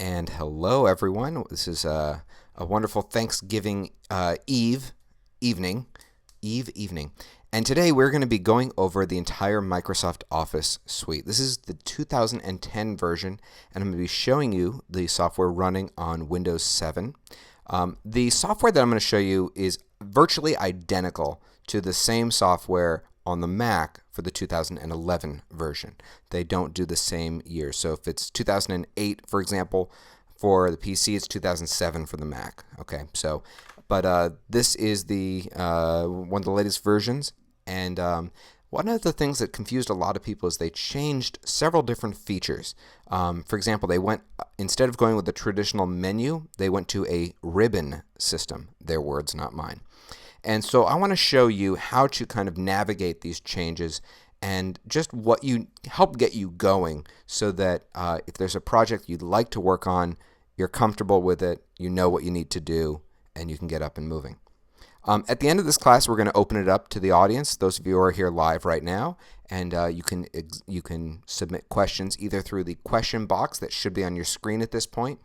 And hello, everyone. This is a wonderful Thanksgiving evening. And today we're going to be going over the entire Microsoft Office suite. This is the 2010 version, and I'm going to be showing you the software running on Windows 7. The software that I'm going to show you is virtually identical to the same software on the Mac for the 2011 version. They don't do the same year. So if it's 2008, for example, for the PC, it's 2007 for the Mac. Okay, so, but this is the one of the latest versions, and one of the things that confused a lot of people is they changed several different features. For example, they went, instead of going with the traditional menu, they went to a ribbon system. Their words, not mine. And so I want to show you how to kind of navigate these changes and just what you help get you going so that if there's a project you'd like to work on, you're comfortable with it, you know what you need to do, and you can get up and moving. At the end of this class, we're going to open it up to the audience, those of you who are here live right now, and you can submit questions either through the question box that should be on your screen at this point,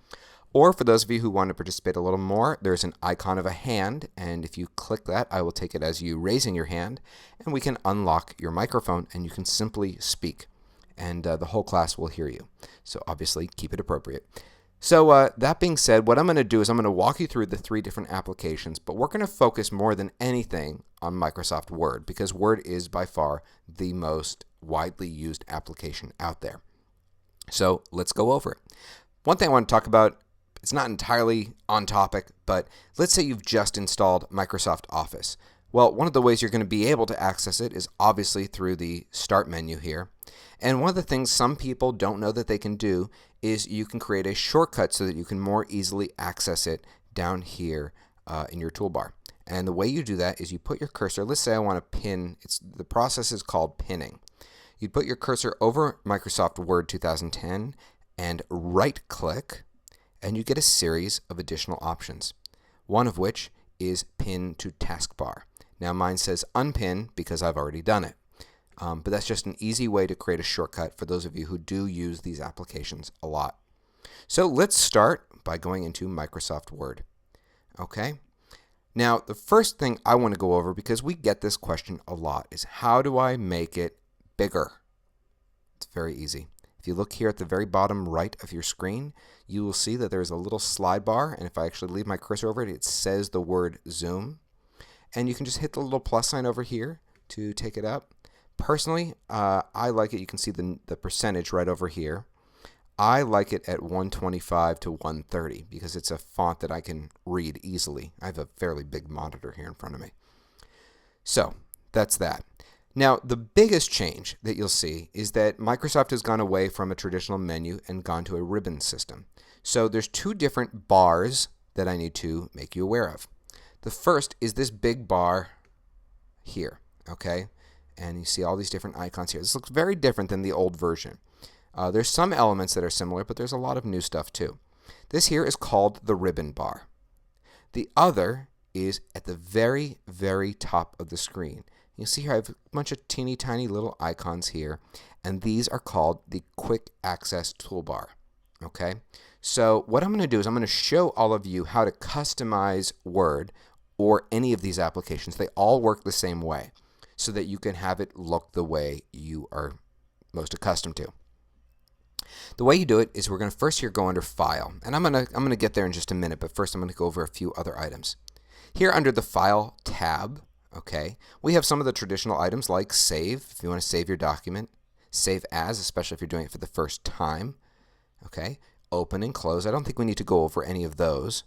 or for those of you who want to participate a little more, there's an icon of a hand, and if you click that, I will take it as you raising your hand, and we can unlock your microphone, and you can simply speak, and the whole class will hear you. So obviously, keep it appropriate. So that being said, what I'm going to do is I'm going to walk you through the three different applications, but we're going to focus more than anything on Microsoft Word, because Word is by far the most widely used application out there. So let's go over it. One thing I want to talk about, it's not entirely on topic, but let's say you've just installed Microsoft Office. Well, one of the ways you're going to be able to access it is obviously through the Start menu here. And one of the things some people don't know that they can do is you can create a shortcut so that you can more easily access it down here in your toolbar. And the way you do that is you put your cursor, let's say I want to pin, the process is called pinning. You put your cursor over Microsoft Word 2010 and right-click, and you get a series of additional options, one of which is Pin to Taskbar. Now mine says Unpin because I've already done it, but that's just an easy way to create a shortcut for those of you who do use these applications a lot. So let's start by going into Microsoft Word. Okay. Now the first thing I want to go over, because we get this question a lot, is how do I make it bigger? It's very easy. If you look here at the very bottom right of your screen, you will see that there's a little slide bar, and if I actually leave my cursor over it, it says the word zoom. And you can just hit the little plus sign over here to take it up. Personally, I like it. You can see the percentage right over here. I like it at 125 to 130 because it's a font that I can read easily. I have a fairly big monitor here in front of me. So that's that. Now, the biggest change that you'll see is that Microsoft has gone away from a traditional menu and gone to a ribbon system. So there's two different bars that I need to make you aware of. The first is this big bar here, okay? And you see all these different icons here. This looks very different than the old version. There's some elements that are similar, but there's a lot of new stuff too. This here is called the ribbon bar. The other is at the very, very top of the screen. You see here I have a bunch of teeny tiny little icons here, and these are called the Quick Access Toolbar. Okay, so what I'm going to do is I'm going to show all of you how to customize Word or any of these applications. They all work the same way so that you can have it look the way you are most accustomed to. The way you do it is we're going to first here go under File, and I'm going to get there in just a minute, but first I'm going to go over a few other items. Here under the File tab, okay, we have some of the traditional items like Save, if you want to save your document, Save As, especially if you're doing it for the first time, okay, Open and Close. I don't think we need to go over any of those.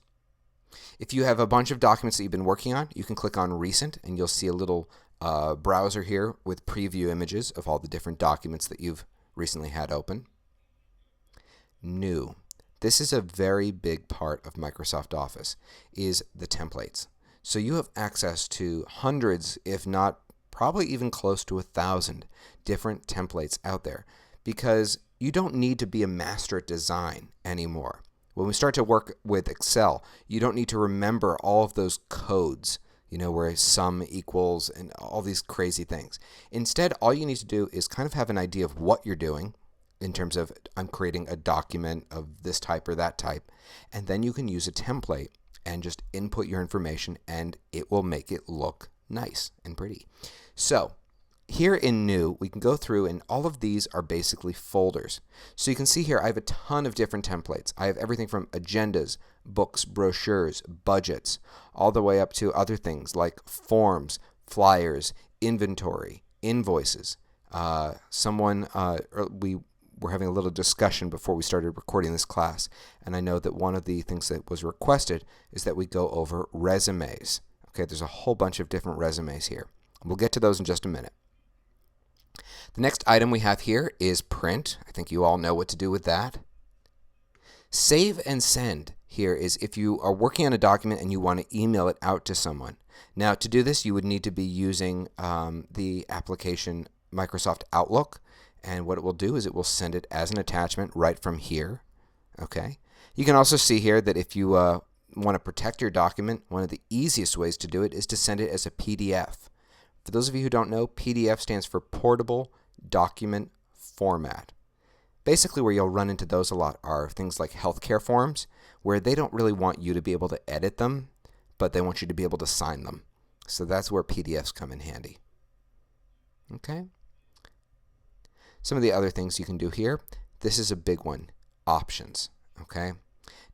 If you have a bunch of documents that you've been working on, you can click on Recent, and you'll see a little browser here with preview images of all the different documents that you've recently had open. New. This is a very big part of Microsoft Office, is the templates. So you have access to hundreds, if not probably even close to 1,000 different templates out there, because you don't need to be a master at design anymore. When we start to work with Excel, you don't need to remember all of those codes, you know, where sum equals and all these crazy things. Instead, all you need to do is kind of have an idea of what you're doing, in terms of I'm creating a document of this type or that type. And then you can use a template and just input your information and it will make it look nice and pretty. So here in New, we can go through and all of these are basically folders. So you can see here I have a ton of different templates. I have everything from agendas, books, brochures, budgets, all the way up to other things like forms, flyers, inventory, invoices. We were having a little discussion before we started recording this class, and I know that one of the things that was requested is that we go over resumes. Okay, there's a whole bunch of different resumes here. We'll get to those in just a minute. The next item we have here is print. I think you all know what to do with that. Save and send here is if you are working on a document and you want to email it out to someone. Now, to do this, you would need to be using the application Microsoft Outlook, and what it will do is it will send it as an attachment right from here. Okay. You can also see here that if you want to protect your document, one of the easiest ways to do it is to send it as a PDF. For those of you who don't know, PDF stands for Portable Document Format. Basically, where you'll run into those a lot are things like healthcare forms, where they don't really want you to be able to edit them, but they want you to be able to sign them. So that's where PDFs come in handy. Okay. Some of the other things you can do here, this is a big one, options. Okay.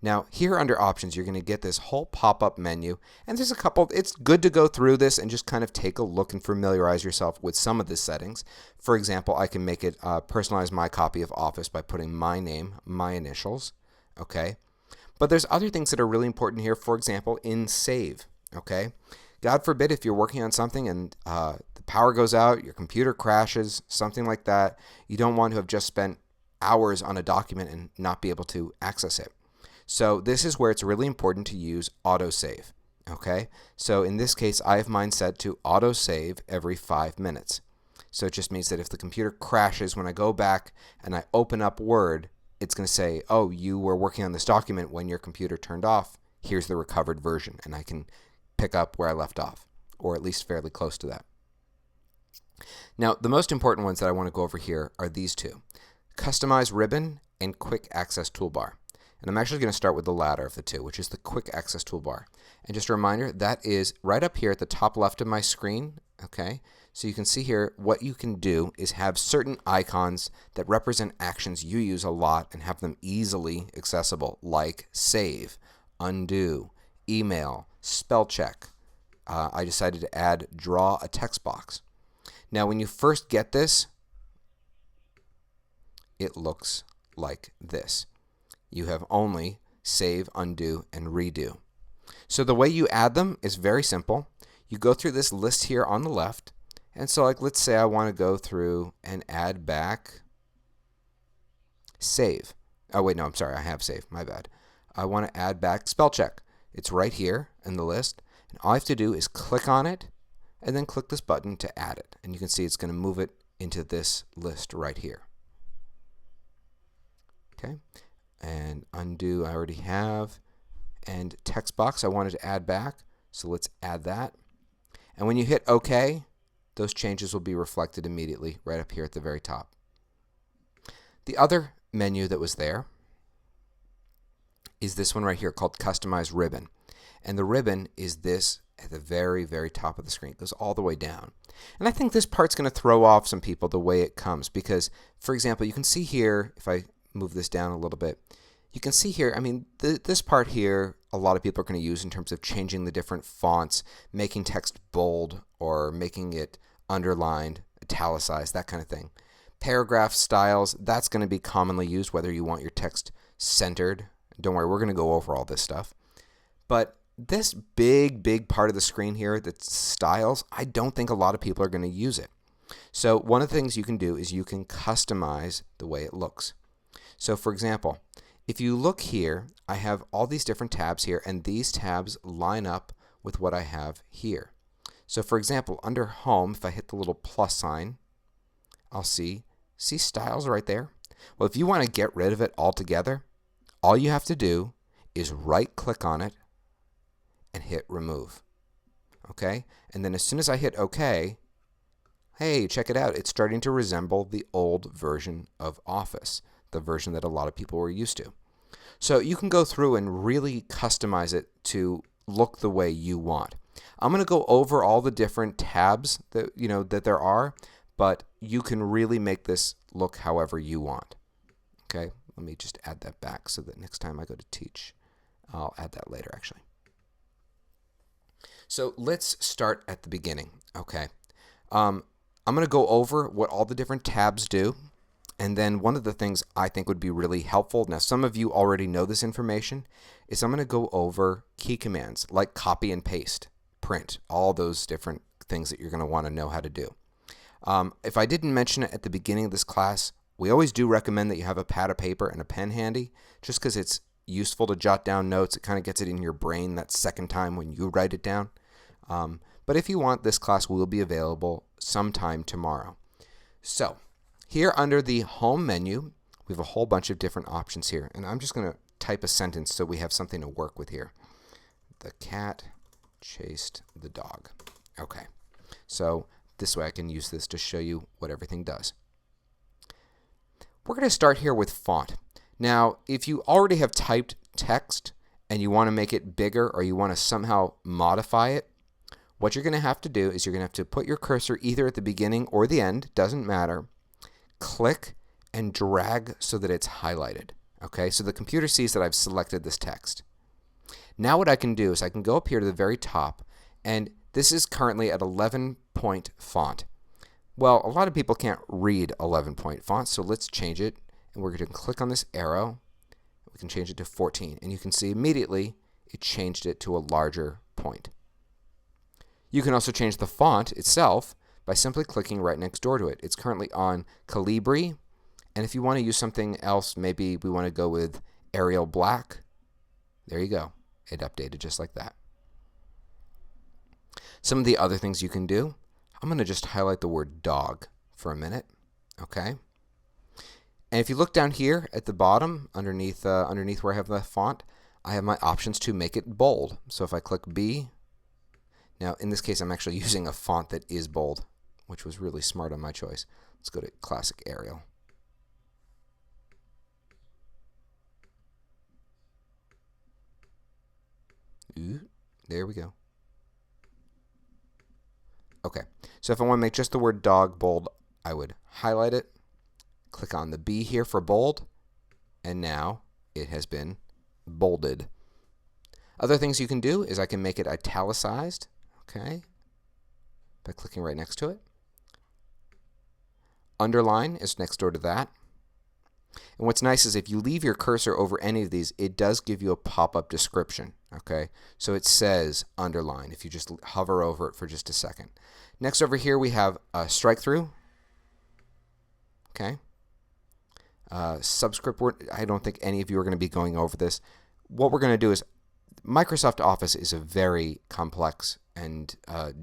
Now, here under options, you're going to get this whole pop-up menu, and there's a couple. It's good to go through this and just kind of take a look and familiarize yourself with some of the settings. For example, I can make it personalize my copy of Office by putting my name, my initials, okay? But there's other things that are really important here, for example, in Save, okay? God forbid if you're working on something and the power goes out, your computer crashes, something like that, you don't want to have just spent hours on a document and not be able to access it. So this is where it's really important to use autosave. Okay, so in this case, I have mine set to autosave every 5 minutes. So it just means that if the computer crashes, when I go back and I open up Word, it's going to say, oh, you were working on this document when your computer turned off. Here's the recovered version, and I can pick up where I left off, or at least fairly close to that. Now, the most important ones that I want to go over here are these two, Customize Ribbon and Quick Access Toolbar. And I'm actually going to start with the latter of the two, which is the Quick Access Toolbar. And just a reminder, that is right up here at the top left of my screen. Okay, so you can see here what you can do is have certain icons that represent actions you use a lot and have them easily accessible, like save, undo, email, spell check. I decided to add draw a text box. Now, when you first get this, it looks like this. You have only save, undo, and redo. So the way you add them is very simple. You go through this list here on the left, and so like let's say I want to go through and add back save. Oh wait, no, I'm sorry, I have save, my bad. I want to add back spell check. It's right here in the list, and all I have to do is click on it and then click this button to add it. And you can see it's going to move it into this list right here. Okay. And undo I already have, and text box I wanted to add back, so let's add that. And when you hit OK, those changes will be reflected immediately right up here at the very top. The other menu that was there is this one right here called Customize Ribbon, and the ribbon is this at the very, very top of the screen. It goes all the way down. And I think this part's going to throw off some people the way it comes because, for example, you can see here, if I move this down a little bit, you can see here, I mean, this part here, a lot of people are going to use in terms of changing the different fonts, making text bold or making it underlined, italicized, that kind of thing. Paragraph styles, that's going to be commonly used whether you want your text centered. Don't worry, we're going to go over all this stuff. But this big part of the screen here that's styles, I don't think a lot of people are going to use it. So one of the things you can do is you can customize the way it looks. So for example, if you look here, I have all these different tabs here, and these tabs line up with what I have here. So for example, under Home, if I hit the little plus sign, I'll see styles right there? Well, if you want to get rid of it altogether, all you have to do is right-click on it and hit Remove. Okay? And then as soon as I hit OK, hey, check it out. It's starting to resemble the old version of Office, the version that a lot of people were used to. So you can go through and really customize it to look the way you want. I'm going to go over all the different tabs that there are, but you can really make this look however you want. Okay, let me just add that back so that next time I go to teach, I'll add that later actually. So let's start at the beginning. Okay, I'm going to go over what all the different tabs do. And then one of the things I think would be really helpful, now some of you already know this information, is I'm going to go over key commands like copy and paste, print, all those different things that you're going to want to know how to do. If I didn't mention it at the beginning of this class, we always do recommend that you have a pad of paper and a pen handy, just because it's useful to jot down notes. It kind of gets it in your brain that second time when you write it down. But if you want, this class will be available sometime tomorrow. So here under the home menu, we have a whole bunch of different options here. And I'm just going to type a sentence so we have something to work with here. The cat chased the dog. Okay, so this way I can use this to show you what everything does. We're going to start here with font. Now, if you already have typed text and you want to make it bigger or you want to somehow modify it, what you're going to have to do is you're going to have to put your cursor either at the beginning or the end, doesn't matter. Click and drag so that it's highlighted. Okay, so the computer sees that I've selected this text. Now what I can do is I can go up here to the very top, and this is currently at 11-point font. Well, a lot of people can't read 11-point font, so let's change it. And we're going to click on this arrow. We can change it to 14, and you can see immediately it changed it to a larger point. You can also change the font itself by simply clicking right next door to it. It's currently on Calibri, and if you want to use something else, maybe we want to go with Arial Black. There you go. It updated just like that. Some of the other things you can do, I'm going to just highlight the word dog for a minute. Okay. And if you look down here at the bottom, underneath where I have the font, I have my options to make it bold. So if I click B, now in this case I'm actually using a font that is bold, which was really smart on my choice. Let's go to Classic Arial. Ooh, there we go. Okay, so if I want to make just the word dog bold, I would highlight it, click on the B here for bold, and now it has been bolded. Other things you can do is I can make it italicized, okay, by clicking right next to it. Underline is next door to that. And what's nice is if you leave your cursor over any of these, it does give you a pop-up description, okay? So it says underline if you just hover over it for just a second. Next over here we have a strike through, okay? Subscript word, I don't think any of you are going to be going over this. What we're going to do is Microsoft Office is a very complex and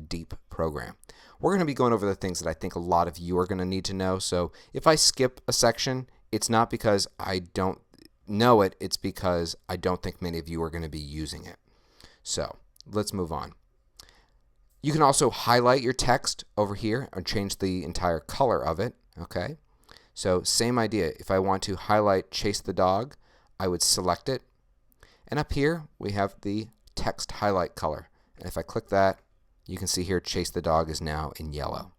deep program. We're going to be going over the things that I think a lot of you are going to need to know. So if I skip a section, it's not because I don't know it, it's because I don't think many of you are going to be using it. So let's move on. You can also highlight your text over here and change the entire color of it, okay? So same idea. If I want to highlight Chase the Dog, I would select it. And up here, we have the text highlight color. And if I click that, you can see here Chase the Dog is now in yellow.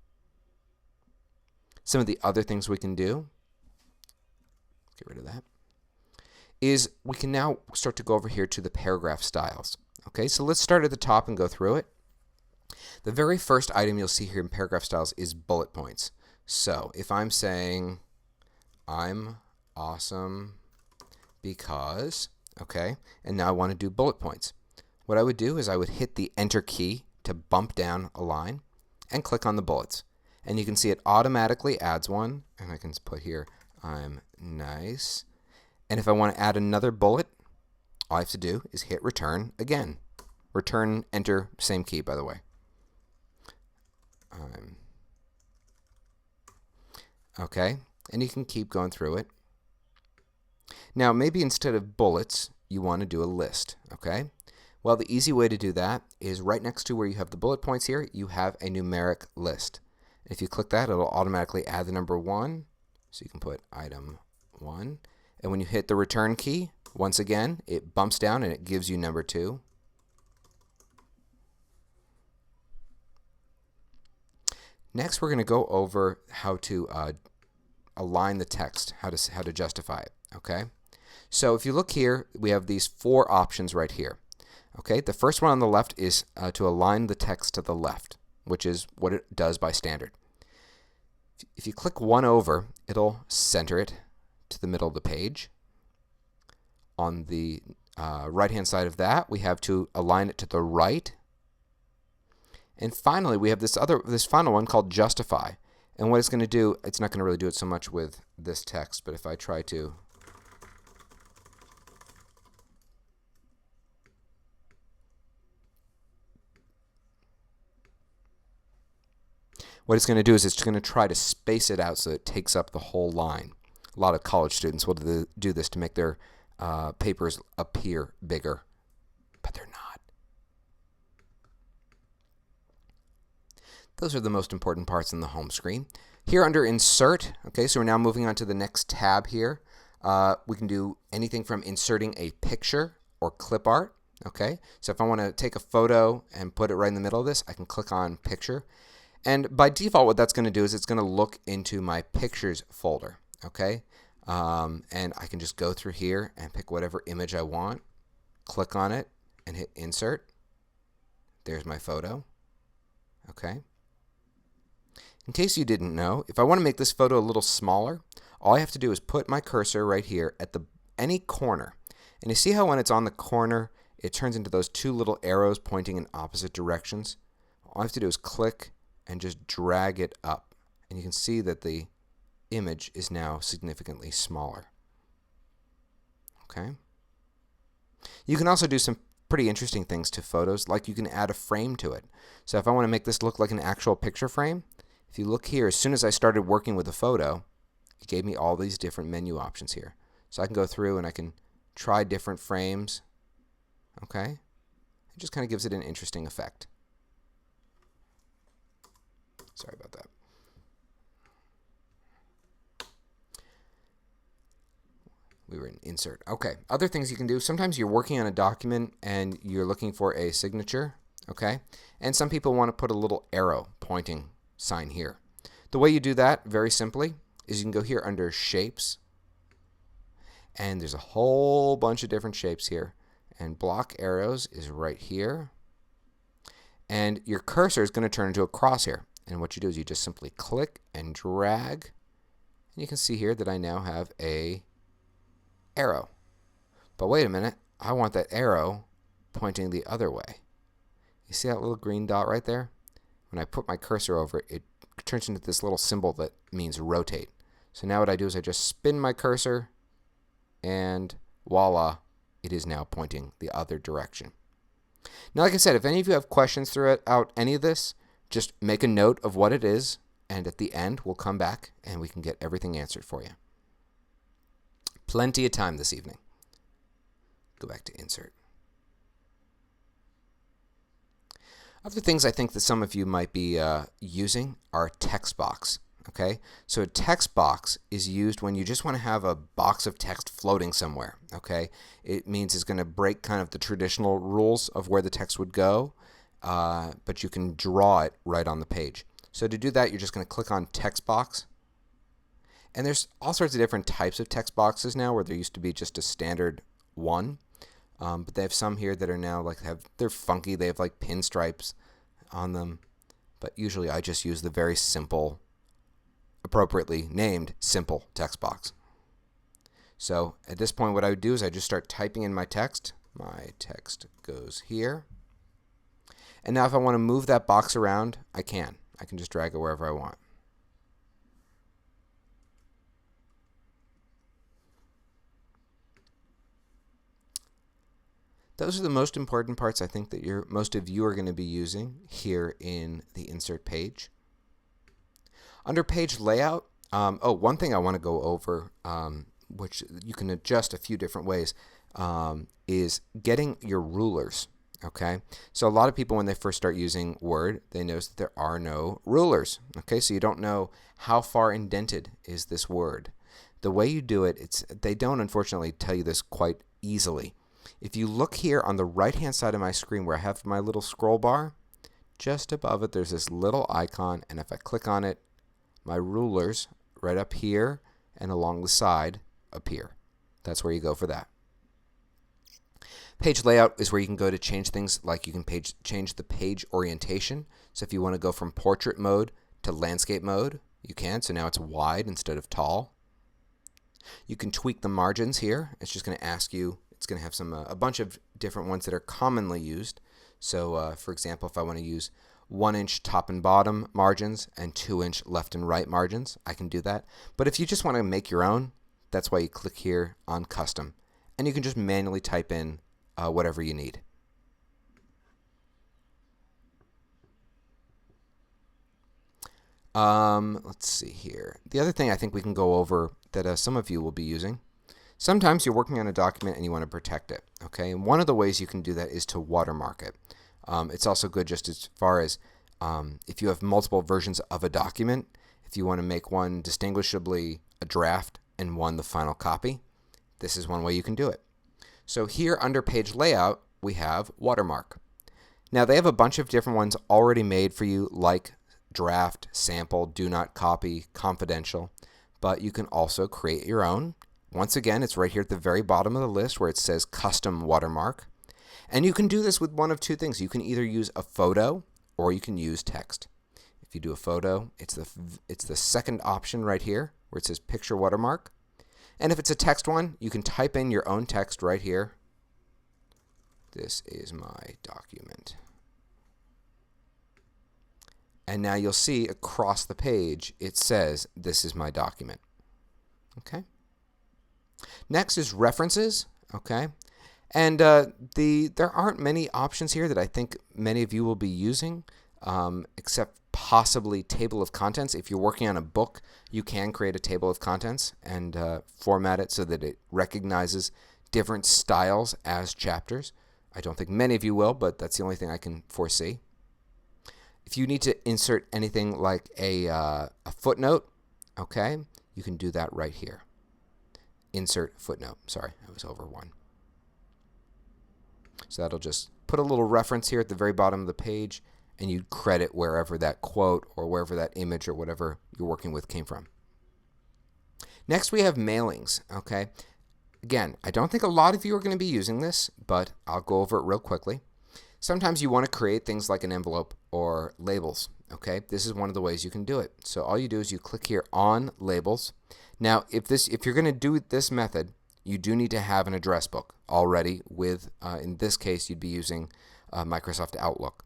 Some of the other things we can do, get rid of that, is we can now start to go over here to the paragraph styles. Okay, so let's start at the top and go through it. The very first item you'll see here in paragraph styles is bullet points. So if I'm saying, I'm awesome because, okay, and now I want to do bullet points. What I would do is I would hit the Enter key to bump down a line and click on the bullets. And you can see it automatically adds one, and I can put here, I'm nice. And if I want to add another bullet, all I have to do is hit Return again. Return, Enter, same key, by the way. Okay, and you can keep going through it. Now, maybe instead of bullets, you want to do a list, okay? Well, the easy way to do that is right next to where you have the bullet points here, you have a numeric list. If you click that, it'll automatically add the number 1. So you can put item 1. And when you hit the return key, once again, it bumps down and it gives you number 2. Next, we're going to go over how to align the text, how to justify it. Okay. So if you look here, we have these 4 options right here. Okay. The first one on the left is to align the text to the left, which is what it does by standard. If you click one over, it'll center it to the middle of the page. On the right-hand side of that, we have to align it to the right. And finally, we have this final one called justify. And what it's going to do, it's not going to really do it so much with this text, but if I try to what it's going to do is it's going to try to space it out so it takes up the whole line. A lot of college students will do this to make their papers appear bigger, but they're not. Those are the most important parts in the home screen. Here under Insert, okay, so we're now moving on to the next tab here. We can do anything from inserting a picture or clip art, okay? So if I want to take a photo and put it right in the middle of this, I can click on Picture. And by default, what that's going to do is it's going to look into my Pictures folder, okay? And I can just go through here and pick whatever image I want, click on it, and hit Insert. There's my photo, okay? In case you didn't know, if I want to make this photo a little smaller, all I have to do is put my cursor right here at any corner. And you see how when it's on the corner, it turns into those 2 little arrows pointing in opposite directions? All I have to do is click and just drag it up. And you can see that the image is now significantly smaller. Okay? You can also do some pretty interesting things to photos, like you can add a frame to it. So if I want to make this look like an actual picture frame, if you look here, as soon as I started working with a photo, it gave me all these different menu options here. So I can go through and I can try different frames. Okay? It just kind of gives it an interesting effect. Sorry about that. We were in Insert. Okay, other things you can do. Sometimes you're working on a document and you're looking for a signature. Okay? And some people want to put a little arrow pointing sign here. The way you do that, very simply, is you can go here under Shapes, and there's a whole bunch of different shapes here, and block arrows is right here, and your cursor is going to turn into a crosshair, and what you do is you just simply click and drag, and you can see here that I now have a arrow. But wait a minute, I want that arrow pointing the other way. You see that little green dot right there? When I put my cursor over it, it turns into this little symbol that means rotate. So now what I do is I just spin my cursor, and voila, it is now pointing the other direction. Now, like I said, if any of you have questions throughout any of this, just make a note of what it is, and at the end, we'll come back and we can get everything answered for you. Plenty of time this evening. Go back to Insert. Other things I think that some of you might be using are text box. Okay, so a text box is used when you just want to have a box of text floating somewhere. Okay, it means it's going to break kind of the traditional rules of where the text would go, but you can draw it right on the page. So to do that, you're just going to click on text box. And there's all sorts of different types of text boxes now, where there used to be just a standard one. But they have some here that are now they're funky. They have like pinstripes on them. But usually I just use the very simple, appropriately named simple text box. So at this point, what I would do is I just start typing in my text. My text goes here. And now if I want to move that box around, I can. I can just drag it wherever I want. Those are the most important parts I think that most of you are going to be using here in the Insert page. Under Page Layout, one thing I want to go over, which you can adjust a few different ways, is getting your rulers. Okay, so a lot of people when they first start using Word, they notice that there are no rulers. Okay, so you don't know how far indented is this word. The way you do it, they don't unfortunately tell you this quite easily. If you look here on the right hand side of my screen where I have my little scroll bar, just above it there's this little icon, and if I click on it, my rulers right up here and along the side appear. That's where you go for that. Page layout is where you can go to change things, like you can change the page orientation. So if you want to go from portrait mode to landscape mode, you can. So now it's wide instead of tall. You can tweak the margins here. It's just going to ask you, it's going to have a bunch of different ones that are commonly used. So for example, if I want to use 1-inch top and bottom margins and 2-inch left and right margins, I can do that. But if you just want to make your own, that's why you click here on custom. And you can just manually type in whatever you need. Let's see here. The other thing I think we can go over that some of you will be using. Sometimes you're working on a document and you want to protect it. Okay, and one of the ways you can do that is to watermark it. It's also good just as far as if you have multiple versions of a document, if you want to make one distinguishably a draft and one the final copy, this is one way you can do it. So here under page layout, we have watermark. Now they have a bunch of different ones already made for you, like draft, sample, do not copy, confidential, but you can also create your own. Once again, it's right here at the very bottom of the list where it says custom watermark. And you can do this with one of two things. You can either use a photo or you can use text. If you do a photo, it's the second option right here where it says picture watermark. And if it's a text one, you can type in your own text right here. This is my document. And now you'll see across the page it says this is my document. Okay. Next is references. Okay. And there aren't many options here that I think many of you will be using, except possibly table of contents. If you're working on a book, you can create a table of contents and format it so that it recognizes different styles as chapters. I don't think many of you will, but that's the only thing I can foresee. If you need to insert anything like a footnote, okay, you can do that right here. Insert footnote. Sorry, I was over one. So that'll just put a little reference here at the very bottom of the page, and you credit wherever that quote or wherever that image or whatever you're working with came from. Next, we have mailings. Okay. Again, I don't think a lot of you are going to be using this, but I'll go over it real quickly. Sometimes you want to create things like an envelope or labels. Okay, this is one of the ways you can do it. So all you do is you click here on labels. Now, if you're going to do this method, you do need to have an address book already with, in this case, you'd be using Microsoft Outlook.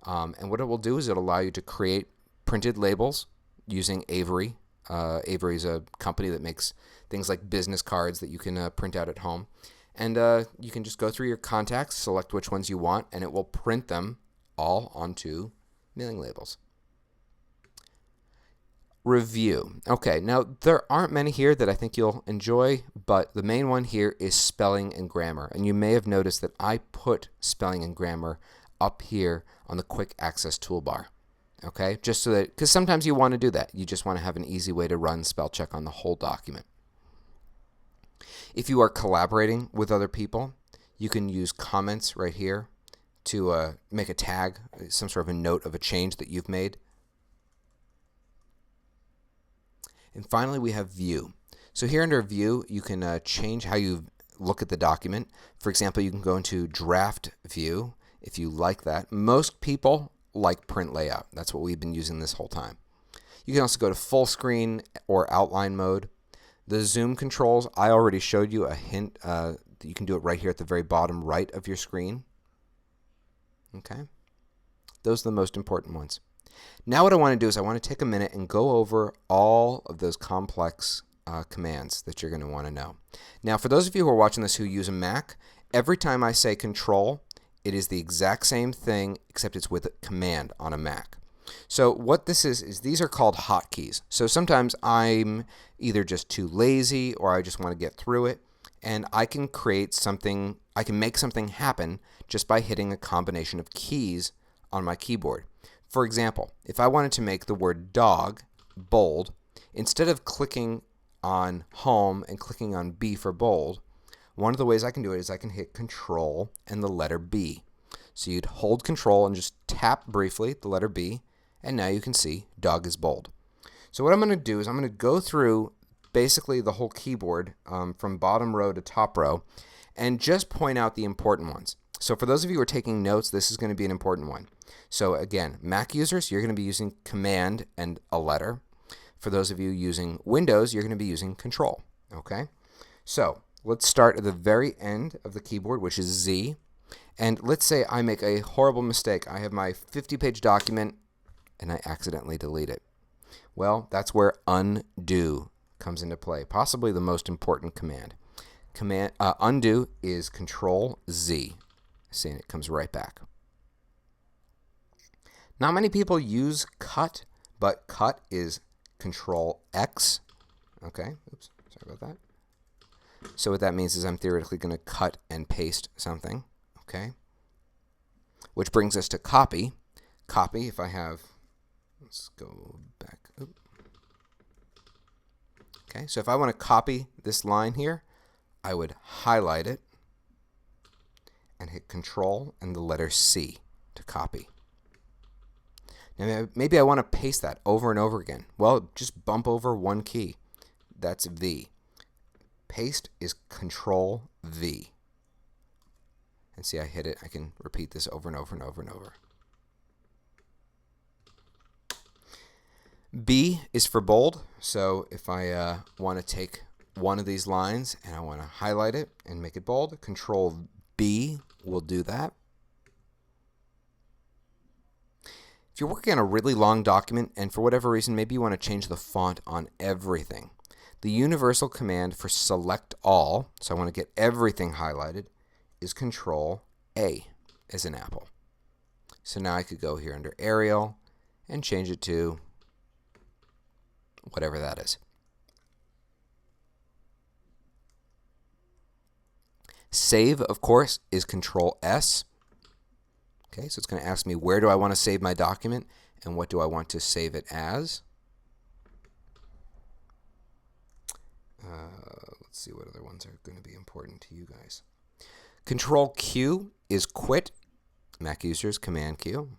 And what it will do is it'll allow you to create printed labels using Avery. Avery is a company that makes things like business cards that you can print out at home. And you can just go through your contacts, select which ones you want, and it will print them all onto mailing labels. Review. Okay, now there aren't many here that I think you'll enjoy, but the main one here is spelling and grammar. And you may have noticed that I put spelling and grammar up here on the quick access toolbar. Okay, just so that, because sometimes you want to do that. You just want to have an easy way to run spell check on the whole document. If you are collaborating with other people, you can use comments right here to make a tag, some sort of a note of a change that you've made. And finally, we have view. So here under view, you can change how you look at the document. For example, you can go into draft view if you like that. Most people like print layout. That's what we've been using this whole time. You can also go to full screen or outline mode. The zoom controls, I already showed you a hint that you can do it right here at the very bottom right of your screen. Okay, those are the most important ones. Now what I want to do is I want to take a minute and go over all of those complex commands that you're going to want to know. Now for those of you who are watching this who use a Mac, every time I say control, it is the exact same thing except it's with a command on a Mac. So what this is these are called hotkeys. So sometimes I'm either just too lazy or I just want to get through it, and I can create something, I can make something happen just by hitting a combination of keys on my keyboard. For example, if I wanted to make the word dog bold, instead of clicking on home and clicking on B for bold, one of the ways I can do it is I can hit Control and the letter B. So you'd hold Control and just tap briefly the letter B, and now you can see dog is bold. So what I'm going to do is I'm going to go through basically the whole keyboard from bottom row to top row and just point out the important ones. So for those of you who are taking notes, this is going to be an important one. So again, Mac users, you're going to be using Command and a letter. For those of you using Windows, you're going to be using Control. Okay? So let's start at the very end of the keyboard, which is Z. And let's say I make a horrible mistake. I have my 50-page document and I accidentally delete it. Well, that's where undo comes into play, possibly the most important command. Undo is Control Z. See, and it comes right back. Not many people use cut, but cut is Control X. Okay, oops, sorry about that. So what that means is I'm theoretically going to cut and paste something. Okay, which brings us to copy. Copy, if I have, let's go back. Oop. Okay, so if I want to copy this line here, I would highlight it and hit Control and the letter C to copy. Now maybe I want to paste that over and over again. Well, just bump over one key. That's V. Paste is Control V. And see, I hit it. I can repeat this over and over and over and over. B is for bold. So if I want to take one of these lines and I want to highlight it and make it bold, Control B will do that. If you're working on a really long document and for whatever reason maybe you want to change the font on everything, the universal command for select all, so I want to get everything highlighted, is Control A as in Apple. So now I could go here under Arial and change it to whatever that is. Save, of course, is Control S. Okay, so it's going to ask me where do I want to save my document and what do I want to save it as. Let's see what other ones are going to be important to you guys. Control Q is quit. Mac users, Command Q.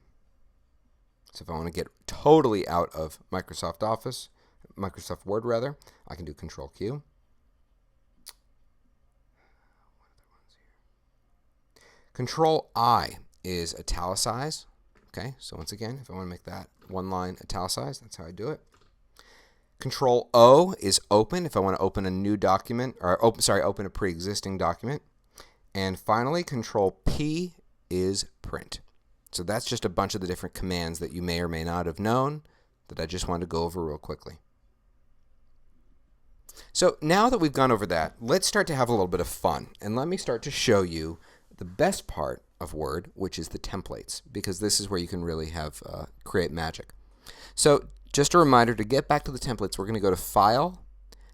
So if I want to get totally out of Microsoft Office, Microsoft Word rather, I can do Control Q. Control I is italicize. Okay, so once again, if I want to make that one line italicized, that's how I do it. Control O is open if I want to open a new document, or open a pre-existing document. And finally, Control P is print. So that's just a bunch of the different commands that you may or may not have known that I just wanted to go over real quickly. So now that we've gone over that, let's start to have a little bit of fun. And let me start to show you the best part of Word, which is the templates, because this is where you can really have create magic. So just a reminder, to get back to the templates, we're going to go to File,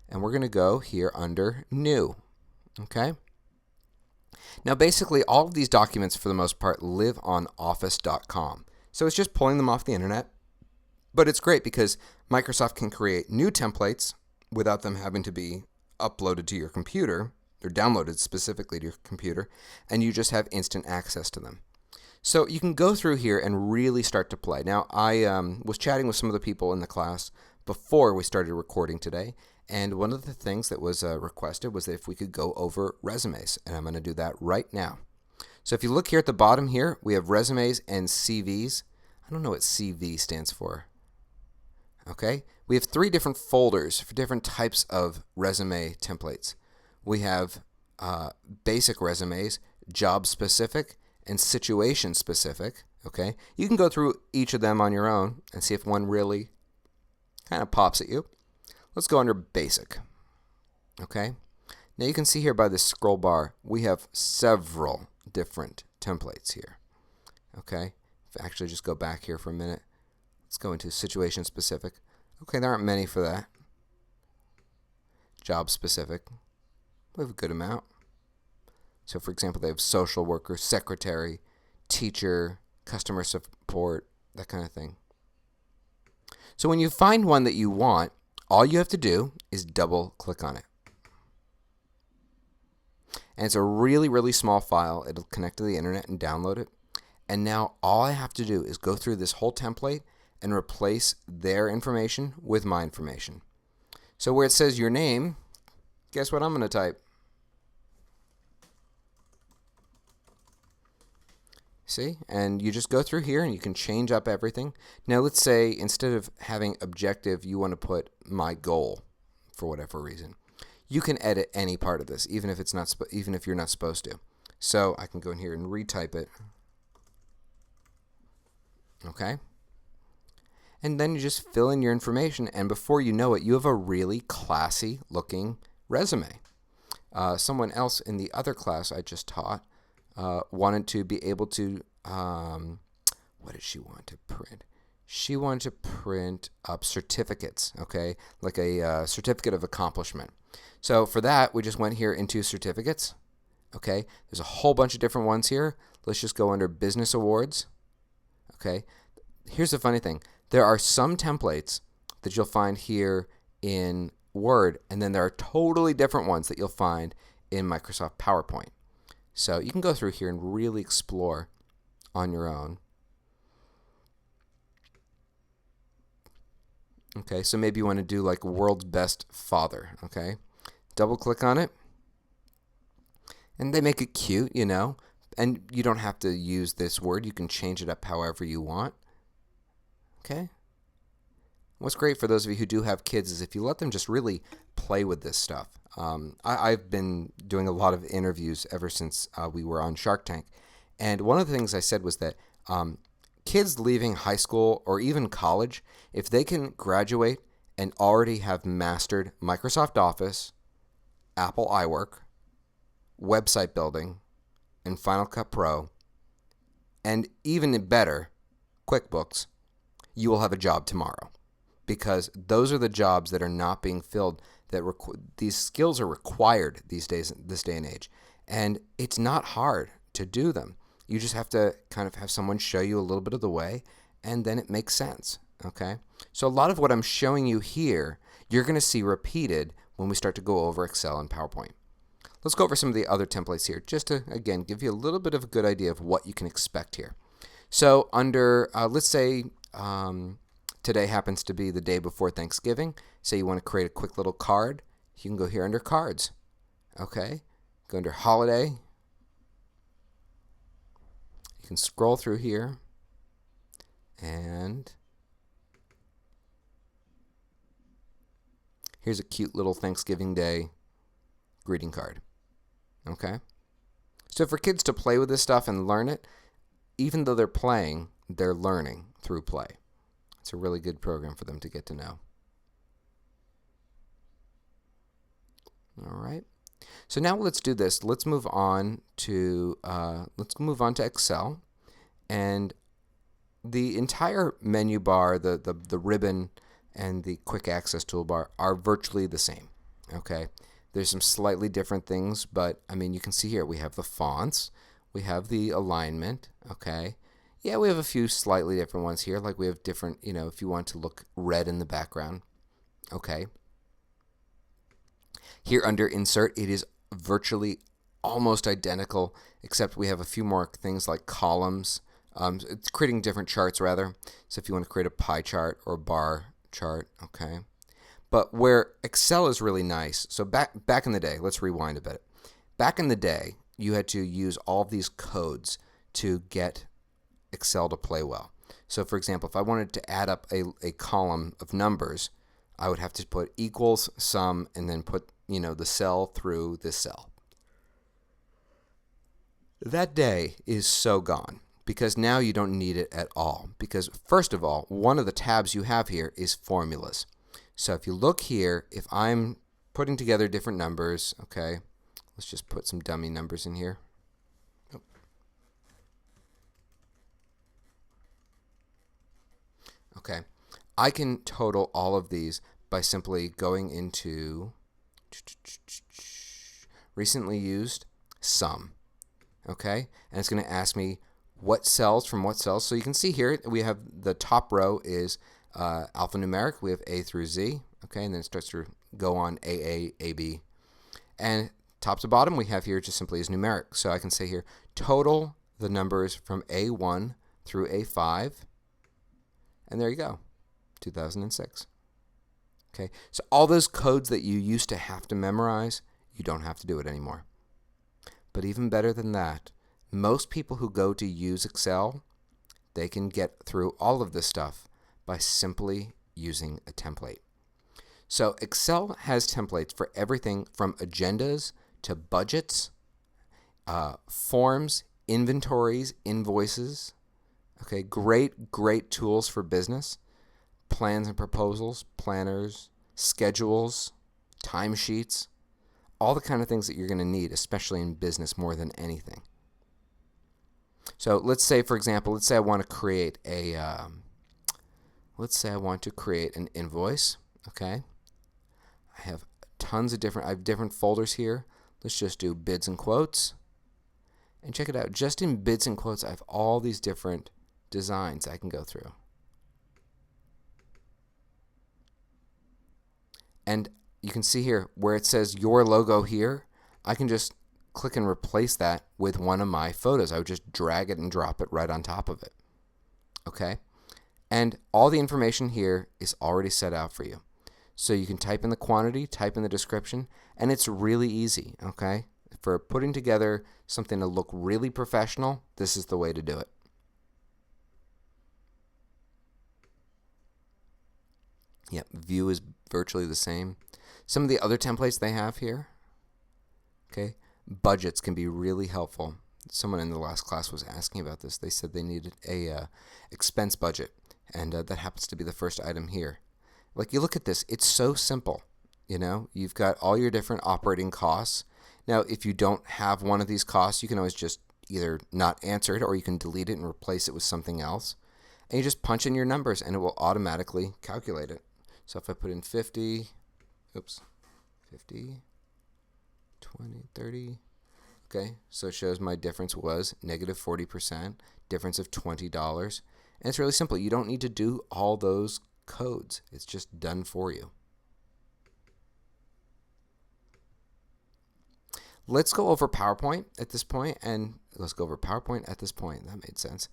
and we're going to go here under New. Okay? Now basically all of these documents for the most part live on office.com. So it's just pulling them off the internet, but it's great because Microsoft can create new templates without them having to be uploaded to your computer, or downloaded specifically to your computer, and you just have instant access to them. So you can go through here and really start to play. Now I was chatting with some of the people in the class before we started recording today, and one of the things that was requested was that if we could go over resumes, and I'm going to do that right now. So if you look here at the bottom here, we have resumes and CVs. I don't know what CV stands for. Okay, we have 3 different folders for different types of resume templates. We have basic resumes, job specific, and situation specific. Okay, you can go through each of them on your own and see if one really kind of pops at you. Let's go under basic. Okay, now you can see here by this scroll bar we have several different templates here. Okay, if I actually just go back here for a minute, let's go into situation specific. Okay, there aren't many for that. Job specific. We have a good amount. So for example, they have social worker, secretary, teacher, customer support, that kind of thing. So when you find one that you want, all you have to do is double click on it. And it's a really, really small file. It'll connect to the internet and download it. And now all I have to do is go through this whole template and replace their information with my information. So where it says your name, guess what I'm going to type? See? And you just go through here and you can change up everything. Now let's say instead of having objective, you want to put my goal for whatever reason. You can edit any part of this, even if it's not even if you're not supposed to. So I can go in here and retype it. Okay? And then you just fill in your information, and before you know it, you have a really classy looking resume. Someone else in the other class I just taught wanted to be able to, what did she want to print? She wanted to print up certificates, okay, like a certificate of accomplishment. So for that, we just went here into certificates, okay. There's a whole bunch of different ones here. Let's just go under business awards, okay. Here's the funny thing. There are some templates that you'll find here in Word, and then there are totally different ones that you'll find in Microsoft PowerPoint. So you can go through here and really explore on your own. Okay, so maybe you want to do like world's best father, okay? Double click on it. And they make it cute, you know. And you don't have to use this word. You can change it up however you want. Okay? What's great for those of you who do have kids is if you let them just really play with this stuff. I've been doing a lot of interviews ever since we were on Shark Tank. And one of the things I said was that kids leaving high school or even college, if they can graduate and already have mastered Microsoft Office, Apple iWork, website building, and Final Cut Pro, and even better, QuickBooks, you will have a job tomorrow. Because those are the jobs that are not being filled. These skills are required these days, this day and age, and it's not hard to do them. You just have to kind of have someone show you a little bit of the way, and then it makes sense. Okay, so a lot of what I'm showing you here, you're going to see repeated when we start to go over Excel and PowerPoint. Let's go over some of the other templates here, just to again give you a little bit of a good idea of what you can expect here. So under, let's say. Today happens to be the day before Thanksgiving. Say you want to create a quick little card. You can go here under cards. Okay. Go under holiday. You can scroll through here. And here's a cute little Thanksgiving Day greeting card. Okay. So for kids to play with this stuff and learn it, even though they're playing, they're learning through play. It's a really good program for them to get to know. All right. So now let's do this. Let's move on to Excel, and the entire menu bar, the ribbon, and the quick access toolbar are virtually the same. Okay. There's some slightly different things, but I mean you can see here we have the fonts, we have the alignment. Okay. Yeah, we have a few slightly different ones here, like we have different, you know, if you want to look red in the background. Okay. Here under Insert, it is virtually almost identical, except we have a few more things like columns. It's creating different charts, rather. So if you want to create a pie chart or a bar chart, okay. But where Excel is really nice, so back in the day, let's rewind a bit. Back in the day, you had to use all of these codes to get Excel to play well. So for example, if I wanted to add up a column of numbers, I would have to put equals sum and then put, you know, the cell through this cell. That day is so gone because now you don't need it at all, because first of all, one of the tabs you have here is formulas. So if you look here, if I'm putting together different numbers, okay, let's just put some dummy numbers in here. Okay, I can total all of these by simply going into recently used sum. Okay, and it's going to ask me what cells from what cells. So you can see here we have the top row is alphanumeric. We have A through Z. Okay, and then it starts to go on AA, AB. And top to bottom we have here just simply is numeric. So I can say here total the numbers from A1 through A5. And there you go, 2006. Okay, so all those codes that you used to have to memorize, you don't have to do it anymore. But even better than that, most people who go to use Excel, they can get through all of this stuff by simply using a template. So Excel has templates for everything from agendas to budgets, forms, inventories, invoices. Okay, great tools for business. Plans and proposals, planners, schedules, timesheets, all the kind of things that you're going to need, especially in business more than anything. So let's say, for example, let's say I want to create an invoice. Okay, I have different folders here. Let's just do bids and quotes, and check it out. Just in bids and quotes, I have all these different designs I can go through. And you can see here where it says your logo here, I can just click and replace that with one of my photos. I would just drag it and drop it right on top of it. Okay? And all the information here is already set out for you. So you can type in the quantity, type in the description, and it's really easy. Okay? For putting together something to look really professional, this is the way to do it. Yep, view is virtually the same. Some of the other templates they have here, okay, budgets can be really helpful. Someone in the last class was asking about this. They said they needed a expense budget, and that happens to be the first item here. Like, you look at this, it's so simple. You know, you've got all your different operating costs. Now, if you don't have one of these costs, you can always just either not answer it, or you can delete it and replace it with something else. And you just punch in your numbers, and it will automatically calculate it. So if I put in 50, 20, 30, okay, so it shows my difference was negative 40%, difference of $20. And it's really simple. You don't need to do all those codes. It's just done for you. Let's go over PowerPoint at this point, and that made sense.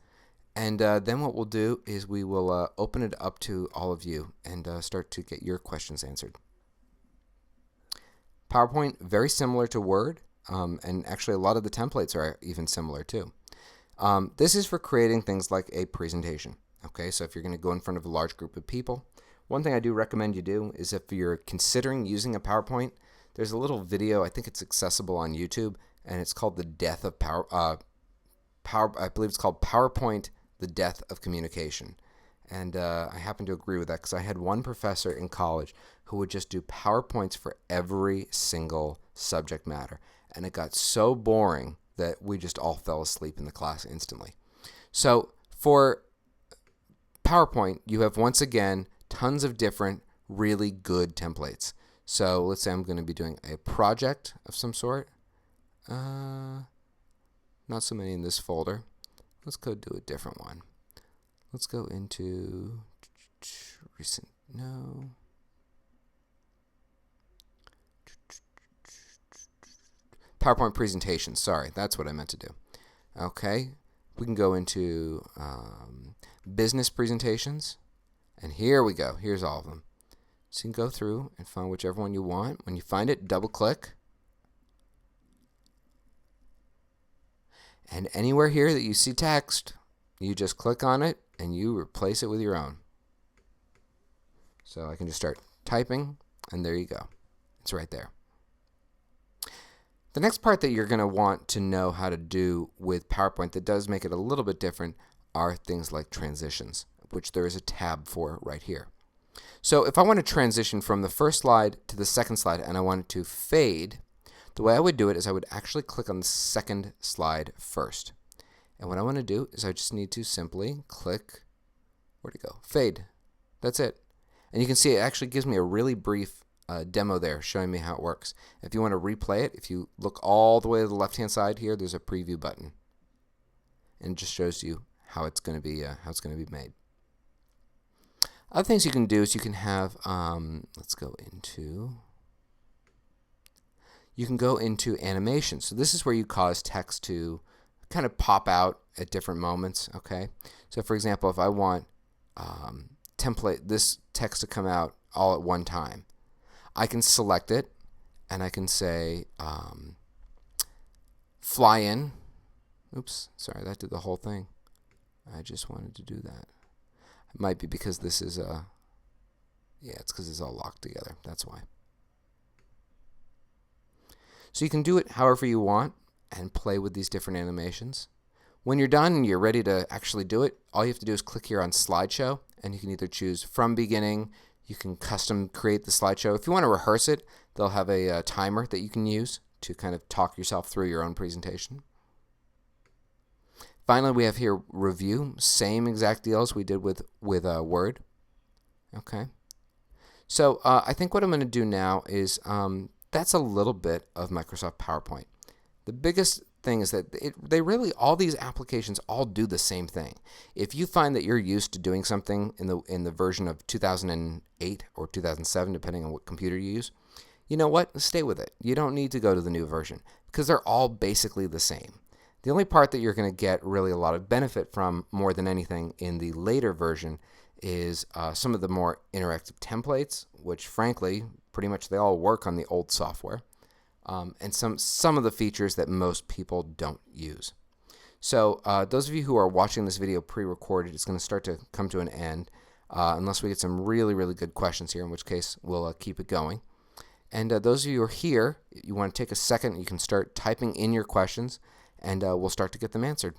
And then what we'll do is we will open it up to all of you and start to get your questions answered. PowerPoint, very similar to Word, and actually a lot of the templates are even similar too. This is for creating things like a presentation. Okay, so if you're going to go in front of a large group of people, one thing I do recommend you do is if you're considering using a PowerPoint, there's a little video, I think it's accessible on YouTube, and it's called The Death of I believe it's called PowerPoint, The Death of Communication. And I happen to agree with that because I had one professor in college who would just do PowerPoints for every single subject matter. And it got so boring that we just all fell asleep in the class instantly. So for PowerPoint, you have once again tons of different really good templates. So let's say I'm going to be doing a project of some sort. Not so many in this folder. Let's go do a different one. Let's go into recent, no. PowerPoint presentations, sorry, that's what I meant to do. Okay, we can go into business presentations, and here we go, here's all of them. So you can go through and find whichever one you want. When you find it, double click. And anywhere here that you see text, you just click on it and you replace it with your own. So I can just start typing, and there you go. It's right there. The next part that you're going to want to know how to do with PowerPoint that does make it a little bit different are things like transitions, which there is a tab for right here. So if I want to transition from the first slide to the second slide and I want it to fade, the way I would do it is I would actually click on the second slide first. And what I want to do is I just need to simply click, where'd it go? Fade. That's it. And you can see it actually gives me a really brief demo there showing me how it works. If you want to replay it, if you look all the way to the left-hand side here, there's a preview button, and it just shows you how it's going to be made. Other things you can do is you can have you can go into animation. So this is where you cause text to kind of pop out at different moments. Okay. So for example, if I want this text to come out all at one time, I can select it and I can say fly in. Oops, sorry, that did the whole thing. I just wanted to do that. It might be because this is it's because it's all locked together. That's why. So you can do it however you want and play with these different animations. When you're done and you're ready to actually do it, all you have to do is click here on slideshow, and you can either choose from beginning, you can custom create the slideshow. If you want to rehearse it, they'll have a timer that you can use to kind of talk yourself through your own presentation. Finally, we have here review, same exact deal as we did with Word. Okay. So I think what I'm going to do now is that's a little bit of Microsoft PowerPoint. The biggest thing is that all these applications all do the same thing. If you find that you're used to doing something in the version of 2008 or 2007, depending on what computer you use, you know what? Stay with it. You don't need to go to the new version because they're all basically the same. The only part that you're going to get really a lot of benefit from more than anything in the later version is some of the more interactive templates, which frankly, pretty much they all work on the old software, and some of the features that most people don't use. So those of you who are watching this video pre-recorded, it's going to start to come to an end unless we get some really, really good questions here, in which case we'll keep it going. And those of you who are here, you want to take a second, you can start typing in your questions, and we'll start to get them answered.